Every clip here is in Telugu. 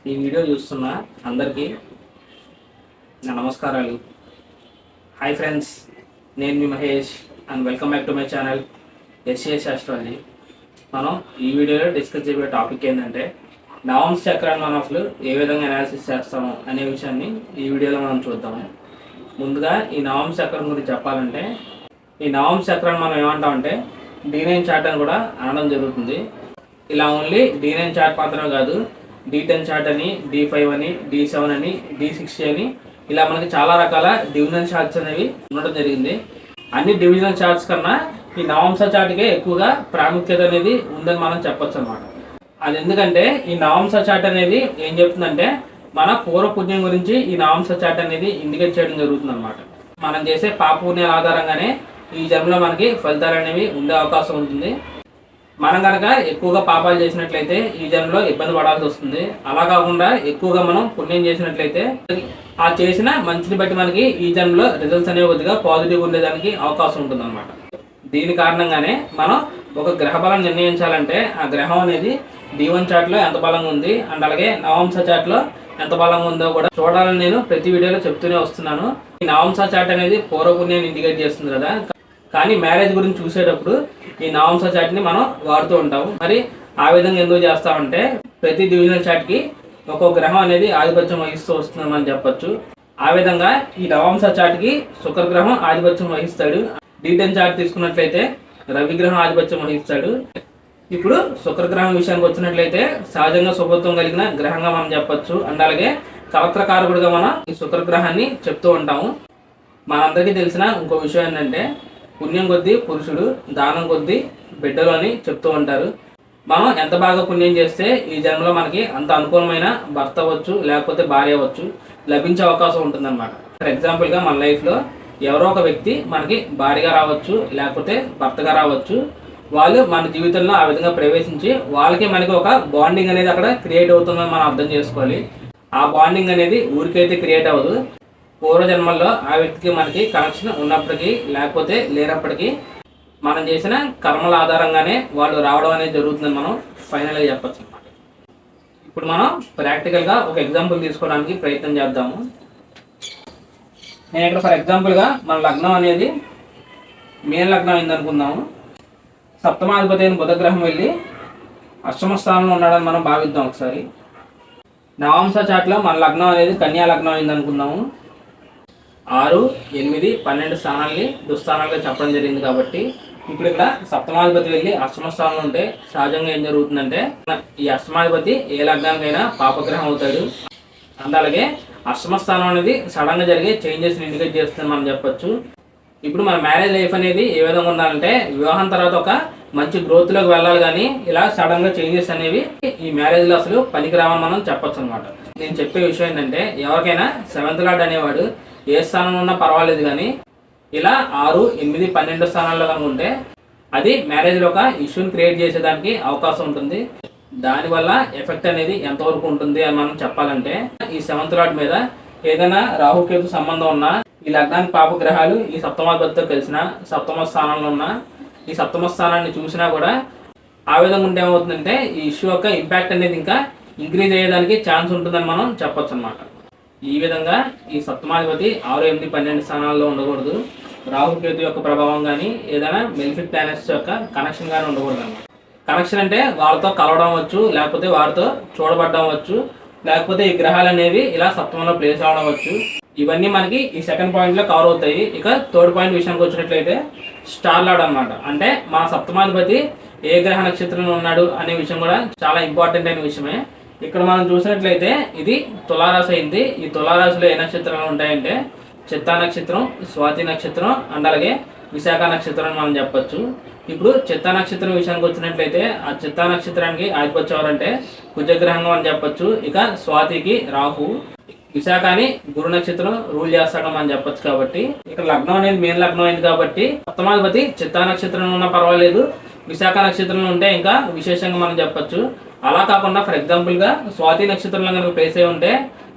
ఈ వీడియో చూస్తున్న అందరికీ నా నమస్కారాలు. హాయ్ ఫ్రెండ్స్, నేను మీ Mahesh and welcome back to my channel SAS astrology. మనం ఈ వీడియోలో డిస్కస్ చేయబోయే టాపిక్ ఏంటంటే నవమ చక్రాన్ని మనం అసలు ఏ విధంగా అనాలిసిస్ చేస్తాము అనే విషయాన్ని ఈ వీడియోలో మనం చూద్దాము. ముందుగా ఈ నవమ చక్రం గురించి చెప్పాలంటే, ఈ నవమ చక్రాన్ని మనం ఏమంటామంటే D9 చార్ట్ అని కూడా అనడం జరుగుతుంది. ఇలా ఓన్లీ D9 చార్ట్ మాత్రమే కాదు, D10 చార్ట్ అని, D5 అని, D7 అని, D60 అని, ఇలా మనకి చాలా రకాల డివిజనల్ చార్ట్స్ అనేవి ఉండడం జరిగింది. అన్ని డివిజనల్ చార్ట్స్ కన్నా ఈ నవంశ చార్ట్కే ఎక్కువగా ప్రాముఖ్యత అనేది ఉందని మనం చెప్పొచ్చు అనమాట. అది ఎందుకంటే ఈ నవంశ చార్ట్ అనేది ఏం చెప్తుందంటే మన పూర్వపుణ్యం గురించి ఈ నవంశ చార్ట్ అనేది ఇండికేట్ చేయడం జరుగుతుంది అనమాట. మనం చేసే పాపపుణ్యాల ఆధారంగానే ఈ జన్మలో మనకి ఫలితాలు అనేవి ఉండే అవకాశం ఉంటుంది. మనం కనుక ఎక్కువగా పాపాలు చేసినట్లయితే ఈ జన్మలో ఇబ్బంది పడాల్సి వస్తుంది. అలా కాకుండా ఎక్కువగా మనం పుణ్యం చేసినట్లయితే ఆ చేసిన మంచిని బట్టి మనకి ఈ జన్మలో రిజల్ట్స్ అనేవి కొద్దిగా పాజిటివ్ ఉండేదానికి అవకాశం ఉంటుంది అనమాట. దీని కారణంగానే మనం ఒక గ్రహ బలం నిర్ణయించాలంటే ఆ గ్రహం అనేది D1 చార్ట్లో ఎంత బలంగా ఉంది అండ్ అలాగే నవంశ చార్ట్లో ఎంత బలంగా ఉందో కూడా చూడాలని నేను ప్రతి వీడియోలో చెప్తూనే వస్తున్నాను. ఈ నవంశ చార్ట్ అనేది పూర్వపుణ్యాన్ని ఇండికేట్ చేస్తుంది కదా, కానీ మ్యారేజ్ గురించి చూసేటప్పుడు ఈ నవంశ చార్ట్ని మనం వాడుతూ ఉంటాము. మరి ఆ విధంగా ఎందుకు చేస్తామంటే ప్రతి డివిజనల్ చార్ట్కి ఒక్కొక్క గ్రహం అనేది ఆధిపత్యం వహిస్తూ వస్తుందని చెప్పొచ్చు. ఆ విధంగా ఈ నవంశ చార్ట్కి శుక్రగ్రహం ఆధిపత్యం వహిస్తాడు. D10 చార్ట్ తీసుకున్నట్లయితే రవిగ్రహం ఆధిపత్యం వహిస్తాడు. ఇప్పుడు శుక్రగ్రహం విషయానికి వచ్చినట్లయితే సహజంగా శుభత్వం కలిగిన గ్రహంగా మనం చెప్పొచ్చు. అండ్ అలాగే కలత్రకారకుడిగా మనం ఈ శుక్రగ్రహాన్ని చెప్తూ ఉంటాము. మనందరికీ తెలిసిన ఇంకో విషయం ఏంటంటే పుణ్యం కొద్దీ పురుషుడు, దానం కొద్దీ బిడ్డలు అని చెప్తూ ఉంటారు. మనం ఎంత బాగా పుణ్యం చేస్తే ఈ జన్మలో మనకి అంత అనుకూలమైన భర్త అవ్వచ్చు, లేకపోతే భార్య అవ్వచ్చు, లభించే అవకాశం ఉంటుందన్నమాట. ఫర్ ఎగ్జాంపుల్గా మన లైఫ్లో ఎవరో ఒక వ్యక్తి మనకి భార్యగా రావచ్చు, లేకపోతే భర్తగా రావచ్చు. వాళ్ళు మన జీవితంలో ఆ విధంగా ప్రవేశించి వాళ్ళకి మనకి ఒక బాండింగ్ అనేది అక్కడ క్రియేట్ అవుతుందని మనం అర్థం చేసుకోవాలి. ఆ బాండింగ్ అనేది ఊరికైతే క్రియేట్ అవ్వదు. పూర్వజన్మల్లో ఆ వ్యక్తికి మనకి కనెక్షన్ ఉన్నప్పటికీ లేకపోతే లేనప్పటికీ మనం చేసిన కర్మల ఆధారంగానే వాళ్ళు రావడం అనేది జరుగుతుందని మనం ఫైనల్గా చెప్పచ్చు అన్నమాట. ఇప్పుడు మనం ప్రాక్టికల్గా ఒక ఎగ్జాంపుల్ తీసుకోవడానికి ప్రయత్నం చేద్దాము. నేను ఇక్కడ ఫర్ ఎగ్జాంపుల్గా మన లగ్నం అనేది మీన లగ్నం అయింది అనుకుందాము. సప్తమాధిపతి అయిన బుధగ్రహం వెళ్ళి అష్టమ స్థానంలో ఉన్నాడని మనం భావిద్దాం ఒకసారి. నవాంశ చాట్లో మన లగ్నం అనేది కన్యా లగ్నం అయింది అనుకుందాము. 6, 8, 12 స్థానాల్ని దుస్థానాలుగా చెప్పడం జరిగింది. కాబట్టి ఇప్పుడు ఇక్కడ సప్తమాధిపతి వెళ్ళి అష్టమ స్థానంలో ఉంటే సహజంగా ఏం జరుగుతుందంటే ఈ అష్టమాధిపతి ఏ లగ్నానికైనా పాపగ్రహం అవుతాడు. అలాగే అష్టమ స్థానం అనేది సడన్గా జరిగే చేంజెస్ని ఇండికేట్ చేస్తుందని మనం చెప్పొచ్చు. ఇప్పుడు మన మ్యారేజ్ లైఫ్ అనేది ఏ విధంగా ఉండాలంటే వివాహం తర్వాత ఒక మంచి గ్రోత్లోకి వెళ్ళాలి, కానీ ఇలా సడన్గా చేంజెస్ అనేవి ఈ మ్యారేజ్లో అసలు పనికిరావని మనం చెప్పొచ్చు అనమాట. నేను చెప్పే విషయం ఏంటంటే ఎవరికైనా 7th లార్డ్ అనేవాడు ఏ స్థానంలో ఉన్నా పర్వాలేదు, కానీ ఇలా 6, 8, 12 స్థానాల్లో కనుక ఉంటే అది మ్యారేజ్లో ఒక ఇష్యూని క్రియేట్ చేసేదానికి అవకాశం ఉంటుంది. దానివల్ల ఎఫెక్ట్ అనేది ఎంతవరకు ఉంటుంది అని మనం చెప్పాలంటే ఈ 7th లార్డ్ మీద ఏదైనా రాహుకేతు సంబంధం ఉన్నా, ఈ లగ్నానికి పాప గ్రహాలు ఈ సప్తమాధిపతితో కలిసిన సప్తమ స్థానంలో ఉన్న ఈ సప్తమ స్థానాన్ని చూసినా కూడా ఆ విధంగా ఉంటే ఏమవుతుందంటే ఈ ఇష్యూ యొక్క ఇంపాక్ట్ అనేది ఇంకా ఇంక్రీజ్ అయ్యేదానికి ఛాన్స్ ఉంటుందని మనం చెప్పొచ్చు అనమాట. ఈ విధంగా ఈ సప్తమాధిపతి 6, 8, 12 స్థానాల్లో ఉండకూడదు. రాహుకేతు యొక్క ప్రభావం కానీ ఏదైనా బెనిఫిట్ ప్లానెట్స్ యొక్క కనెక్షన్ కానీ ఉండకూడదు అనమాట. కనెక్షన్ అంటే వాళ్ళతో కలవడం అవ్వచ్చు, లేకపోతే వారితో చూడబడడం అవ్వచ్చు, లేకపోతే ఈ గ్రహాలు అనేవి ఇలా సప్తమంలో ప్లేస్ అవడం అవ్వచ్చు. ఇవన్నీ మనకి ఈ సెకండ్ పాయింట్లో కవర్ అవుతాయి. ఇక థర్డ్ పాయింట్ విషయానికి వచ్చినట్లయితే స్టార్ లార్డ్ అనమాట. అంటే మన సప్తమాధిపతి ఏ గ్రహ నక్షత్రంలో ఉన్నాడు అనే విషయం కూడా చాలా ఇంపార్టెంట్ అయిన విషయమే. ఇక్కడ మనం చూసినట్లయితే ఇది తులారాశి అయింది. ఈ తులారాశిలో ఏ నక్షత్రాలు ఉంటాయంటే చిత్తా నక్షత్రం, స్వాతి నక్షత్రం అండ్ అలాగే విశాఖ నక్షత్రం అని మనం చెప్పొచ్చు. ఇప్పుడు చిత్తా నక్షత్రం విషయానికి వచ్చినట్లయితే ఆ చిత్తా నక్షత్రానికి ఆధిపత్యం ఎవరంటే కుజగ్రహంగా అని చెప్పొచ్చు. ఇక స్వాతికి రాహు, విశాఖని గురు నక్షత్రం రూల్ చేస్తాడని మనం చెప్పొచ్చు. కాబట్టి ఇక్కడ లగ్నం అనేది మెయిన్ లగ్నం అయింది కాబట్టి సప్తమాధిపతి చిత్తా నక్షత్రంలో ఉన్నా పర్వాలేదు, విశాఖ నక్షత్రంలో ఉంటే ఇంకా విశేషంగా మనం చెప్పొచ్చు. అలా కాకుండా ఫర్ ఎగ్జాంపుల్గా స్వాతి నక్షత్రంలో కనుక ప్లేస్ అయి ఉంటే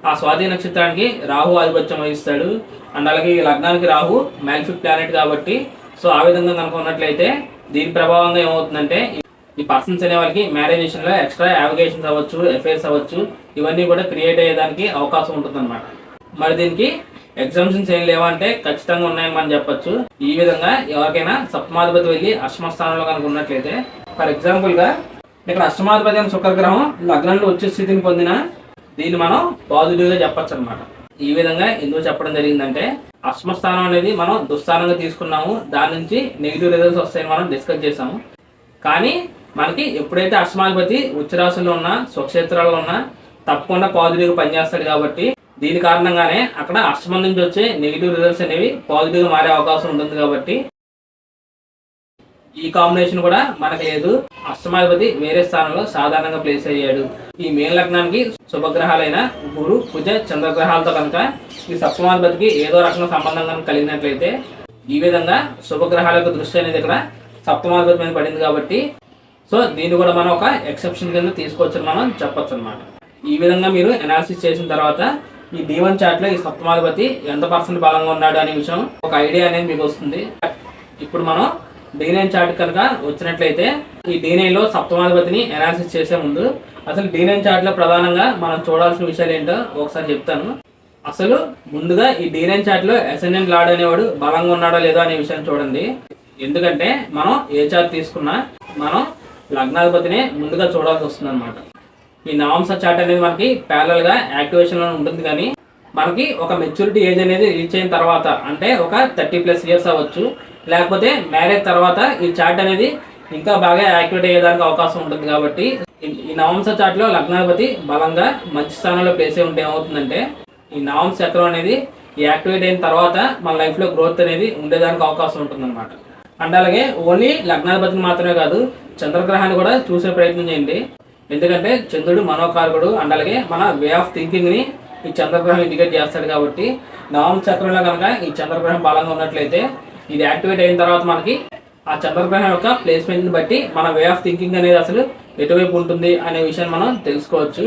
ఆ స్వాతి నక్షత్రానికి రాహు ఆధిపత్యం వహిస్తాడు. అండ్ అలాగే ఈ లగ్నానికి రాహు మ్యాలిఫిక్ ప్లానెట్ కాబట్టి సో ఆ విధంగా కనుక ఉన్నట్లయితే దీని ప్రభావంగా ఏమవుతుందంటే ఈ పర్సన్స్ అనే వాళ్ళకి మ్యారేజ్ విషయంలో ఎక్స్ట్రా యావిగేషన్స్ అవ్వచ్చు, ఎఫైర్స్ అవ్వచ్చు, ఇవన్నీ కూడా క్రియేట్ అయ్యేదానికి అవకాశం ఉంటుంది అనమాట. మరి దీనికి ఎగ్జామ్షన్స్ ఏం లేవంటే ఖచ్చితంగా ఉన్నాయని మనం చెప్పొచ్చు. ఈ విధంగా ఎవరికైనా సప్తమాధిపతి వెళ్ళి అష్టమ స్థానంలో కనుక ఉన్నట్లయితే, ఫర్ ఎగ్జాంపుల్ గా ఇక్కడ అష్టమాధిపతి అయిన శుక్రగ్రహం లగ్నంలో వచ్చే స్థితిని పొందిన దీన్ని మనం పాజిటివ్ గా చెప్పొచ్చు అనమాట. ఈ విధంగా ఎందుకు చెప్పడం జరిగిందంటే, అష్టమ స్థానం అనేది మనం దుస్థానంగా తీసుకున్నాము, దాని నుంచి నెగిటివ్ రిజల్ట్స్ వస్తాయని మనం డిస్కస్ చేసాము. కానీ మనకి ఎప్పుడైతే అష్టమాధిపతి ఉచ్చరాశుల్లో ఉన్నా, స్వక్షేత్రాల్లో ఉన్నా తప్పకుండా పాజిటివ్గా పనిచేస్తాడు కాబట్టి దీని కారణంగానే అక్కడ అష్టమం నుంచి వచ్చే నెగిటివ్ రిజల్ట్స్ అనేవి పాజిటివ్గా మారే అవకాశం ఉంటుంది. కాబట్టి ఈ కాంబినేషన్ కూడా మనకు లేదు. అష్టమాధిపతి వేరే స్థానంలో సాధారణంగా ప్లేస్ అయ్యాడు. ఈ మేన లగ్నానికి శుభగ్రహాలైన గురు, కుజ, చంద్రగ్రహాలతో కనుక ఈ సప్తమాధిపతికి ఏదో రకంగా సంబంధం కనుక కలిగినట్లయితే, ఈ విధంగా శుభగ్రహాల యొక్క దృష్టి అనేది ఇక్కడ సప్తమాధిపతి మీద పడింది కాబట్టి సో దీన్ని కూడా మనం ఒక ఎక్సెప్షన్ కింద తీసుకోవచ్చని మనం చెప్పొచ్చు అనమాట. ఈ విధంగా మీరు అనాలిసిస్ చేసిన తర్వాత ఈ D1 చార్ట్లో ఈ సప్తమాధిపతి ఎంత పర్సెంట్ బలంగా ఉన్నాడు అనే విషయం ఒక ఐడియా అనేది మీకు వస్తుంది. ఇప్పుడు మనం D9 చార్ట్ కనుక వచ్చినట్లయితే, ఈ D9లో సప్తమాధిపతిని అనాలిసిస్ చేసే ముందు అసలు D9 చార్ట్లో ప్రధానంగా మనం చూడాల్సిన విషయాలు ఏంటో ఒకసారి చెప్తాను. అసలు ముందుగా ఈ D9 చార్ట్లో అసెండెంట్ లార్డ్ అనేవాడు బలంగా ఉన్నాడో లేదో అనే విషయాన్ని చూడండి. ఎందుకంటే మనం ఏ చార్ట్ తీసుకున్నా మనం లగ్నాధిపతినే ముందుగా చూడాల్సి వస్తుంది అనమాట. ఈ నవంస చార్ట్ అనేది మనకి ప్యారలల్ గా యాక్టివేషన్ లో ఉంటుంది. కానీ మనకి ఒక మెచ్యూరిటీ ఏజ్ అనేది రీచ్ అయిన తర్వాత, అంటే ఒక 30+ ఇయర్స్ అవ్వచ్చు, లేకపోతే మ్యారేజ్ తర్వాత ఈ చార్ట్ అనేది ఇంకా బాగా యాక్టివేట్ అయ్యేదానికి అవకాశం ఉంటుంది. కాబట్టి ఈ నవంస చార్ట్ లో లగ్నాధిపతి బలంగా మంచి స్థానంలో ప్లేస్ అయి ఉంటే ఏమవుతుందంటే, ఈ నవంస చక్రం అనేది యాక్టివేట్ అయిన తర్వాత మన లైఫ్ లో గ్రోత్ అనేది ఉండేదానికి అవకాశం ఉంటుంది అనమాట. అండ్ అలాగే ఓన్లీ లగ్నాధిపతిని మాత్రమే కాదు, చంద్రగ్రహాన్ని కూడా చూసే ప్రయత్నం చేయండి. ఎందుకంటే చంద్రుడు మనోకారకుడు, అండ్ అలాగే మన వే ఆఫ్ థింకింగ్ ని ఈ చంద్రగ్రహం ఇండికేట్ చేస్తాడు. కాబట్టి నవమ చక్రంలో కనుక ఈ చంద్రగ్రహం బలంగా ఉన్నట్లయితే, ఇది యాక్టివేట్ అయిన తర్వాత మనకి ఆ చంద్రగ్రహం యొక్క ప్లేస్మెంట్ ని బట్టి మన వే ఆఫ్ థింకింగ్ అనేది అసలు ఎటువైపు ఉంటుంది అనే విషయాన్ని మనం తెలుసుకోవచ్చు.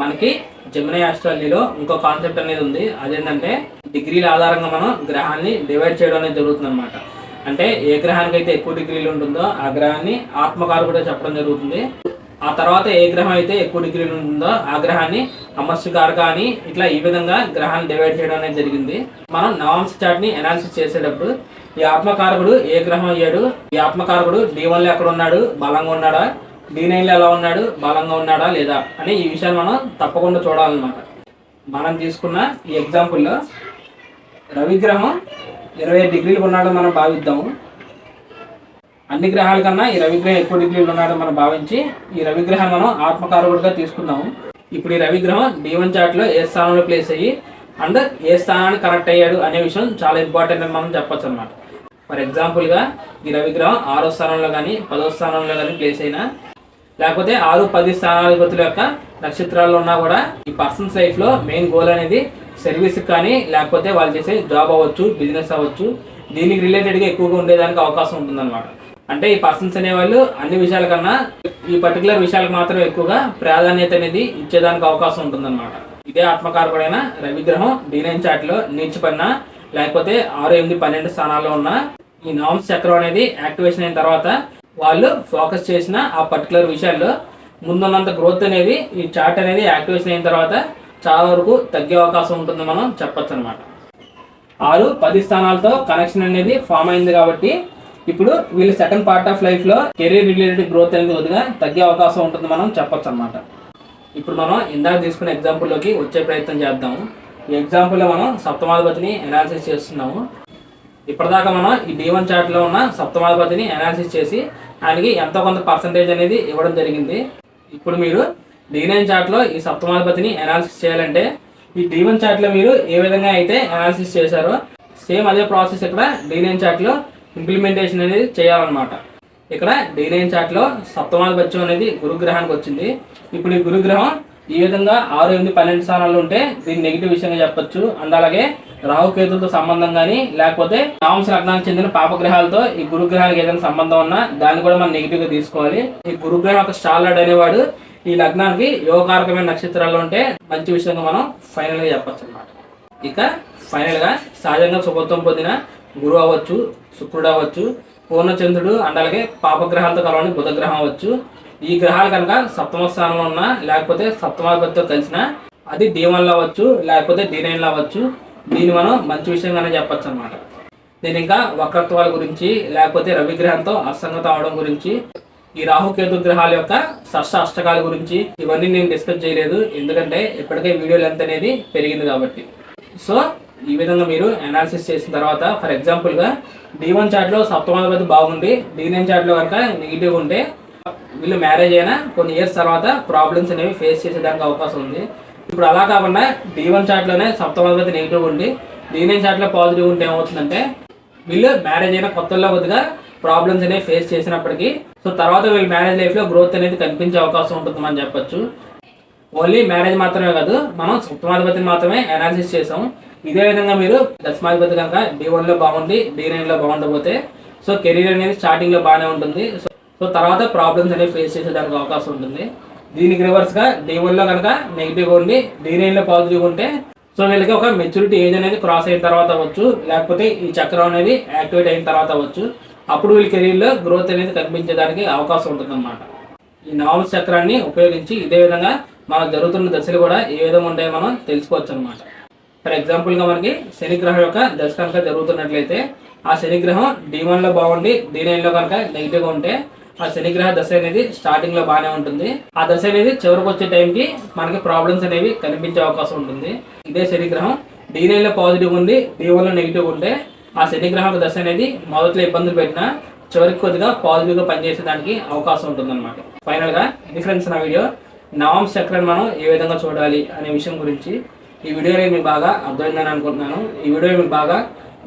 మనకి జెమినీ ఆస్ట్రాలజీలో ఇంకో కాన్సెప్ట్ అనేది ఉంది. అదేంటంటే డిగ్రీల ఆధారంగా మనం గ్రహాన్ని డివైడ్ చేయడం అనేది జరుగుతుంది అనమాట. అంటే ఏ గ్రహానికి అయితే ఎక్కువ డిగ్రీలు ఉంటుందో ఆ గ్రహాన్ని ఆత్మకారకుడు చెప్పడం జరుగుతుంది. ఆ తర్వాత ఏ గ్రహం అయితే ఎక్కువ డిగ్రీలు ఉంటుందో ఆ గ్రహాన్ని అమస్యకారక అని, ఇట్లా ఈ విధంగా గ్రహాన్ని డివైడ్ చేయడం అనేది జరిగింది. మనం నవాంశ చార్ట్ ని అనాలిసిస్ చేసేటప్పుడు ఈ ఆత్మకారకుడు ఏ గ్రహం అయ్యాడు, ఈ ఆత్మకారకుడు D1లో ఎక్కడ ఉన్నాడు, బలంగా ఉన్నాడా, D9లో ఎలా ఉన్నాడు, బలంగా ఉన్నాడా లేదా అని ఈ విషయాన్ని మనం తప్పకుండా చూడాలన్నమాట. మనం తీసుకున్న ఈ ఎగ్జాంపుల్లో రవిగ్రహం 25 డిగ్రీలు ఉన్నాడని మనం భావిద్దాము. అన్ని గ్రహాల కన్నా ఈ రవిగ్రహం ఎక్కువ డిగ్రీలు ఉన్నాడని మనం భావించి ఈ రవిగ్రహాన్ని మనం ఆత్మకారకుడిగా తీసుకుందాము. ఇప్పుడు ఈ రవిగ్రహం D1 చార్ట్లో ఏ స్థానంలో ప్లేస్ అయ్యి అండ్ ఏ స్థానానికి కనెక్ట్ అయ్యాడు అనే విషయం చాలా ఇంపార్టెంట్ అని మనం చెప్పొచ్చు అనమాట. ఫర్ ఎగ్జాంపుల్గా ఈ రవిగ్రహం 6వ స్థానంలో కానీ 10వ స్థానంలో కానీ ప్లేస్ అయినా, లేకపోతే 6, 10 స్థానాధిపతుల యొక్క నక్షత్రాల్లో ఉన్నా కూడా ఈ పర్సన్స్ లైఫ్లో మెయిన్ గోల్ అనేది సర్వీస్ కానీ, లేకపోతే వాళ్ళు చేసే జాబ్ అవ్వచ్చు, బిజినెస్ అవ్వచ్చు, దీనికి రిలేటెడ్గా ఎక్కువగా ఉండేదానికి అవకాశం ఉంటుందన్నమాట. అంటే ఈ పర్సన్స్ అనేవాళ్ళు అన్ని విషయాల కన్నా ఈ పర్టికులర్ విషయాలకు మాత్రం ఎక్కువగా ప్రాధాన్యత అనేది ఇచ్చేదానికి అవకాశం ఉంటుందన్నమాట. ఇదే ఆత్మకారకుడైన రవిగ్రహం D9 చార్ట్లో నీచిపడిన, లేకపోతే 6, 8, 12 స్థానాల్లో ఉన్న ఈ నవంశ చక్రం అనేది యాక్టివేషన్ అయిన తర్వాత వాళ్ళు ఫోకస్ చేసిన ఆ పర్టికులర్ విషయాల్లో ముందున్నంత గ్రోత్ అనేది ఈ చార్ట్ అనేది యాక్టివేషన్ అయిన తర్వాత చాలా వరకు తగ్గే అవకాశం ఉంటుందని మనం చెప్పొచ్చు అనమాట. 6, 10 స్థానాలతో కనెక్షన్ అనేది ఫామ్ అయింది కాబట్టి ఇప్పుడు వీళ్ళు సెకండ్ పార్ట్ ఆఫ్ లైఫ్లో కెరీర్ రిలేటెడ్ గ్రోత్ అనేది కొద్దిగా తగ్గే అవకాశం ఉంటుంది మనం చెప్పొచ్చు అనమాట. ఇప్పుడు మనం ఇందాక తీసుకున్న ఎగ్జాంపుల్లోకి వచ్చే ప్రయత్నం చేద్దాము. ఈ ఎగ్జాంపుల్లో మనం సప్తమాధిపతిని అనాలిసిస్ చేస్తున్నాము. ఇప్పటిదాకా మనం ఈ D1 చార్ట్లో ఉన్న సప్తమాధిపతిని అనాలిసిస్ చేసి ఆయనకి ఎంతో కొంత పర్సంటేజ్ అనేది ఇవ్వడం జరిగింది. ఇప్పుడు మీరు D9 చార్ట్లో ఈ సప్తమాధిపతిని అనాలిసిస్ చేయాలంటే ఈ D1 చార్ట్లో మీరు ఏ విధంగా అయితే అనాలిసిస్ చేశారో సేమ్ అదే ప్రాసెస్ ఇక్కడ D9 చార్ట్లో ఇంప్లిమెంటేషన్ అనేది చేయాలన్నమాట. ఇక్కడ D9 చార్ట్లో సప్తమాధిపత్యం అనేది గురుగ్రహానికి వచ్చింది. ఇప్పుడు ఈ గురుగ్రహం ఈ విధంగా 6, 8, 12 స్థానాల్లో ఉంటే దీన్ని నెగిటివ్ విషయంగా చెప్పొచ్చు. అండ్ అలాగే రాహుకేతులతో సంబంధం కానీ, లేకపోతే నవంశ లగ్నానికి చెందిన పాపగ్రహాలతో ఈ గురుగ్రహానికి ఏదైనా సంబంధం ఉన్నా దాన్ని కూడా మనం నెగిటివ్ గా తీసుకోవాలి. ఈ గురుగ్రహం యొక్క స్టార్లార్డ్ అనేవాడు ఈ లగ్నానికి యోగకారకమైన నక్షత్రాల్లో ఉంటే మంచి విషయంగా మనం ఫైనల్ గా చెప్పొచ్చు అన్నమాట. ఇక ఫైనల్గా సహజంగా శుభత్వం పొందిన గురువు అవ్వచ్చు, శుక్రుడు అవ్వచ్చు, పూర్ణచంద్రుడు అండ్ అలాగే పాపగ్రహాలతో కలవని బుధ గ్రహం అవ్వచ్చు. ఈ గ్రహాలు కనుక సప్తమ స్థానంలో ఉన్నా లేకపోతే సప్తమాధిపతితో కలిసిన అది D1 అవ్వచ్చు లేకపోతే D9 అవ్వచ్చు. దీన్ని మనం మంచి విషయంగానే చెప్పచ్చు అనమాట. నేను ఇంకా వక్రత్వాల గురించి లేకపోతే రవి గ్రహంతో అసంగత అవడం గురించి, ఈ రాహుకేతు గ్రహాల యొక్క షష్ట అష్టకాల గురించి ఇవన్నీ నేను డిస్కస్ చేయలేదు, ఎందుకంటే ఇప్పటికే వీడియో లెంత్ అనేది పెరిగింది కాబట్టి. సో ఈ విధంగా మీరు అనాలిసిస్ చేసిన తర్వాత ఫర్ ఎగ్జాంపుల్గా D1 చార్ట్లో సప్తమాధిపతి బాగుండి D9 చార్ట్లో కనుక నెగిటివ్ ఉంటే వీళ్ళు మ్యారేజ్ అయినా కొన్ని ఇయర్స్ తర్వాత ప్రాబ్లమ్స్ అనేవి ఫేస్ చేసేదానికి అవకాశం ఉంది. ఇప్పుడు అలా కాకుండా D1 చార్ట్లోనే సప్తమాధిపతి నెగిటివ్ ఉండి D9 చార్ట్లో పాజిటివ్ ఉంటే ఏమవుతుందంటే వీళ్ళు మ్యారేజ్ అయిన కొత్తల్లో కొద్దిగా ప్రాబ్లమ్స్ అనేవి ఫేస్ చేసినప్పటికీ సో తర్వాత వీళ్ళ మ్యారేజ్ లైఫ్లో గ్రోత్ అనేది కనిపించే అవకాశం ఉంటుంది అని చెప్పొచ్చు. ఓన్లీ మ్యారేజ్ మాత్రమే కాదు, మనం సప్తమాధిపతిని మాత్రమే అనాలిసిస్ చేసాం. ఇదే విధంగా మీరు దశమాధిపతి కనుక D1లో బాగుండి D9లో బాగుండకపోతే సో కెరీర్ అనేది స్టార్టింగ్లో బాగానే ఉంటుంది. సో తర్వాత ప్రాబ్లమ్స్ అనేవి ఫేస్ చేసేదానికి అవకాశం ఉంటుంది. దీనికి రివర్స్గా D1లో కనుక నెగిటివ్ ఉండి D9లో పాజిటివ్ ఉంటే సో వీళ్ళకి ఒక మెచ్యూరిటీ ఏజ్ అనేది క్రాస్ అయిన తర్వాత అవ్వచ్చు, లేకపోతే ఈ చక్రం అనేది యాక్టివేట్ అయిన తర్వాత అవ్వచ్చు. అప్పుడు వీళ్ళ కెరీర్లో గ్రోత్ అనేది కనిపించడానికి అవకాశం ఉంటుంది అన్నమాట. ఈ నవమ చక్రాన్ని ఉపయోగించి ఇదే విధంగా మనకు జరుగుతున్న దశలు కూడా ఏ విధంగా ఉంటాయో మనం తెలుసుకోవచ్చు అనమాట. ఫర్ ఎగ్జాంపుల్గా మనకి శనిగ్రహం యొక్క దశ కనుక జరుగుతున్నట్లయితే ఆ శనిగ్రహం D1లో బాగుండి D9లో కనుక నెగిటివ్గా ఉంటే ఆ శనిగ్రహ దశ అనేది స్టార్టింగ్లో బాగానే ఉంటుంది. ఆ దశ అనేది చివరికి వచ్చే టైంకి మనకి ప్రాబ్లమ్స్ అనేవి కనిపించే అవకాశం ఉంటుంది. ఇదే శనిగ్రహం D9లో పాజిటివ్ ఉండి D1లో నెగిటివ్ ఉంటే ఆ శనిగ్రహం దశ అనేది మొదట్లో ఇబ్బందులు పెట్టినా చివరికి కొద్దిగా పాజిటివ్గా పనిచేసేదానికి అవకాశం ఉంటుంది అనమాట. ఫైనల్గా ఇది ఫ్రెండ్స్ నా వీడియో. నవమ చక్రాన్ని మనం ఏ విధంగా చూడాలి అనే విషయం గురించి ఈ వీడియో అనేది మీకు బాగా అర్థమైందని అనుకుంటున్నాను. ఈ వీడియో మీకు బాగా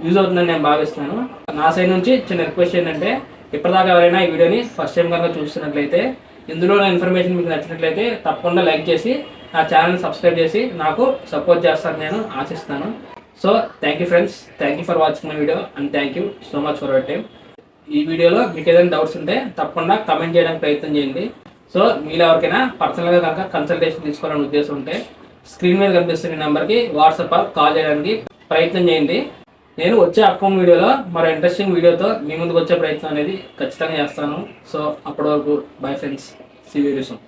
యూజ్ అవుతుందని నేను భావిస్తున్నాను. నా సైడ్ నుంచి చిన్న రిక్వెస్ట్ ఏంటంటే ఇప్పటిదాకా ఎవరైనా ఈ వీడియోని ఫస్ట్ టైం కనుక చూస్తున్నట్లయితే ఇందులో నా ఇన్ఫర్మేషన్ మీకు నచ్చినట్లయితే తప్పకుండా లైక్ చేసి నా ఛానల్ని సబ్స్క్రైబ్ చేసి నాకు సపోర్ట్ చేస్తారని నేను ఆశిస్తున్నాను. So thank you friends, thank you for watching my video and thank you so much for your time. ఈ వీడియోలో మీకు ఏదైనా డౌట్స్ ఉంటే తప్పకుండా కమెంట్ చేయడానికి ప్రయత్నం చేయండి. సో మీరు ఎవరికైనా పర్సనల్గా కనుక కన్సల్టేషన్ తీసుకోవాలని ఉద్దేశం ఉంటే స్క్రీన్ మీద కనిపిస్తున్న నెంబర్కి వాట్సాప్ కాల్ చేయడానికి ప్రయత్నం చేయండి. నేను వచ్చే అప్కమింగ్ వీడియోలో మరో ఇంట్రెస్టింగ్ వీడియోతో మీ ముందుకు వచ్చే ప్రయత్నం అనేది ఖచ్చితంగా చేస్తాను. సో అప్పటి వరకు bye friends, see you very soon.